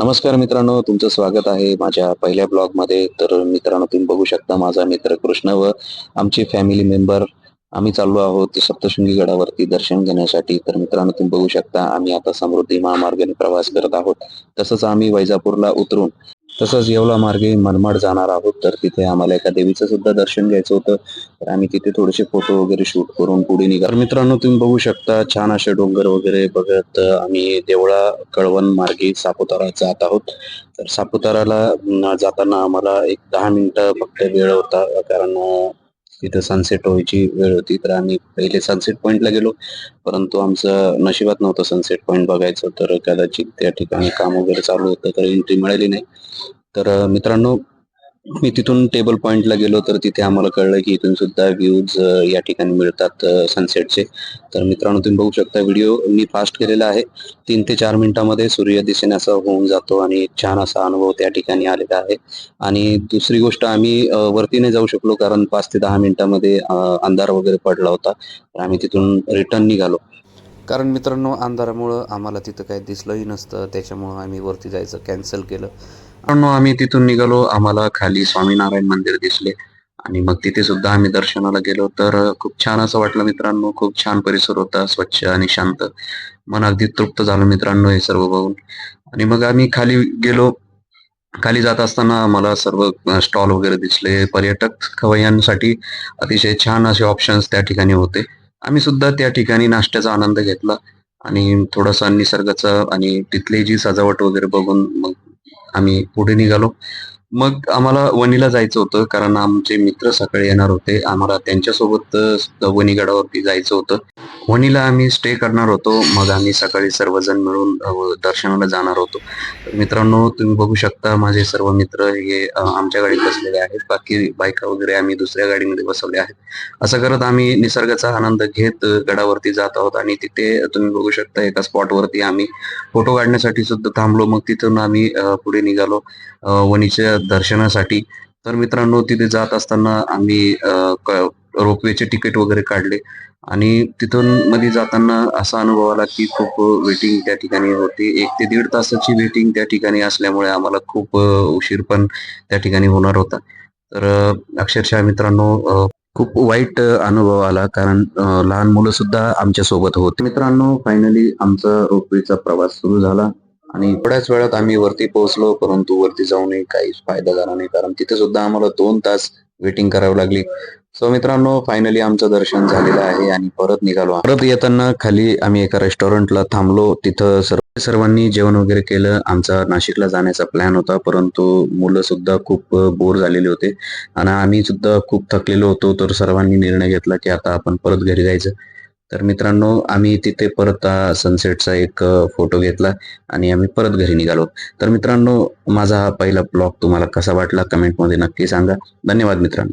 नमस्कार मित्रांनो, तुमचं स्वागत आहे माझ्या पहिल्या ब्लॉगमध्ये. तर मित्रांनो, तुम्ही बघू शकता माझा मित्र कृष्ण व आमची फॅमिली मेंबर आम्ही चाललो आहोत सप्तशृंगी गडावरती दर्शन घेण्यासाठी. तर मित्रांनो, तुम्ही बघू शकता आम्ही आता समृद्धी महामार्गाने प्रवास करत आहोत. तसंच आम्ही वैजापूरला उतरून तसंच येवला मार्गे मनमाड जाणार आहोत. तर तिथे आम्हाला एका देवीचं सुद्धा दर्शन घ्यायचं होतं. तर आम्ही तिथे थोडेसे फोटो वगैरे शूट करून पुढे निघा. तर मित्रांनो, तुम्ही बघू शकता छान असे डोंगर वगैरे बघत आम्ही देवळा कळवण मार्गे सापुतारा जात आहोत. तर सापुताराला जाताना आम्हाला एक 10 मिनिटं फक्त वेळ होता, कारण तिथे सनसेट व्हायची वेळ होती. तर आम्ही पहिले सनसेट पॉईंटला गेलो, परंतु आमचं नशिबात नव्हतं सनसेट पॉईंट बघायचं. तर कदाचित त्या ठिकाणी काम वगैरे चालू होतं, तर एंट्री मिळाली नाही. तर मित्रांनो, मी तिथून टेबल पॉइंटला गेलो, तर तिथे आम्हाला कळलं की इथून सुद्धा व्ह्यूज या ठिकाणी मिळतात सनसेटचे. तर मित्रांनो, तुम्ही बघू शकता व्हिडिओ मी फास्ट केलेला आहे. 3 ते 4 मिनिटामध्ये सूर्य दिसेनासा होऊन जातो आणि एक छान असा अनुभव त्या ठिकाणी आलेला आहे. आणि दुसरी गोष्ट, आम्ही वरती नाही जाऊ शकलो कारण 5 ते 10 मिनिटामध्ये अंधार वगैरे पडला होता. तर आम्ही तिथून रिटर्न निघालो. कारण मित्रांनो, अंधारामुळं आम्हाला तिथं काही दिसलंही नसतं, त्याच्यामुळं आम्ही वरती जायचं कॅन्सल केलं. मित्रांनो, आम्ही तिथून निघालो, आम्हाला खाली स्वामीनारायण मंदिर दिसले आणि मग तिथे सुद्धा आम्ही दर्शनाला गेलो. तर खूप छान असं वाटलं मित्रांनो, खूप छान परिसर होता, स्वच्छ आणि शांत. मन अगदी तृप्त झालं मित्रांनो हे सर्व बघून. आणि मग आम्ही खाली गेलो. खाली जात असताना मला सर्व स्टॉल वगैरे दिसले. पर्यटक खवय्यांसाठी अतिशय छान असे ऑप्शन्स त्या ठिकाणी होते. आम्ही सुद्धा त्या ठिकाणी नाश्त्याचा आनंद घेतला आणि थोडासा निसर्गाचा आणि तिथली जी सजावट वगैरे बघून मग आम्ही पुढे निघालो. मग आम्हाला वणीला जायचं होतं, कारण आमचे मित्र सकाळी येणार होते. आम्हाला त्यांच्यासोबत वणी गडावरती जायचं होतं. वणीला आम्ही स्टे करणार होतो. मग आम्ही सकाळी सर्वजण मिळून दर्शनाला जाणार होतो. तर मित्रांनो, तुम्ही बघू शकता माझे सर्व मित्र हे आमच्या गाडीत बसलेले आहेत. बाकी बायका वगैरे आम्ही दुसऱ्या गाडीमध्ये बसवले आहेत. असं करत आम्ही निसर्गाचा आनंद घेत गडावरती जात आहोत आणि तिथे तुम्ही बघू शकता एका स्पॉटवरती आम्ही फोटो काढण्यासाठी सुद्धा थांबलो. मग तिथून आम्ही पुढे निघालो वणीच्या दर्शनासाठी. तर मित्रांनो, तिथे जात असताना आम्ही रोपवेचे तिकीट वगैरे काढले आणि तिथून मध्ये जाताना असा अनुभव आला की खूप वेटिंग त्या ठिकाणी होती. 1 ते 1.5 तासाची वेटिंग त्या ठिकाणी असल्यामुळे आम्हाला खूप उशीर पण त्या ठिकाणी होणार होता. तर अक्षरशः मित्रांनो, खूप वाईट अनुभव आला, कारण लहान मुलं सुद्धा आमच्या सोबत होते. मित्रांनो, फायनली आमचा रोपवेचा प्रवास सुरू झाला आणि थोड्याच वेळात आम्ही वरती पोहोचलो. परंतु वरती जाऊनही काहीच फायदा झाला नाही, कारण तिथे सुद्धा आम्हाला 2 तास वेटिंग करावी लागली. सो मित्रांनो, फायनली आमचं दर्शन झालेलं आहे आणि परत निघालो. परत येताना खाली आम्ही एका रेस्टॉरंटला थांबलो. तिथं सर्वांनी जेवण वगैरे केलं. आमचा नाशिकला जाण्याचा प्लॅन होता, परंतु मुलं सुद्धा खूप बोर झालेले होते आणि आम्ही सुद्धा खूप थकलेलो होतो. तर सर्वांनी निर्णय घेतला की आता आपण परत घरी जायचं. तर मित्रांनो, आम्ही तिथे परत सनसेटचा एक फोटो घेतला आणि आम्ही परत घरी निघालो. तर मित्रांनो, माझा हा पहिला ब्लॉग तुम्हाला कसा वाटला कमेंटमध्ये नक्की सांगा. धन्यवाद मित्रांनो.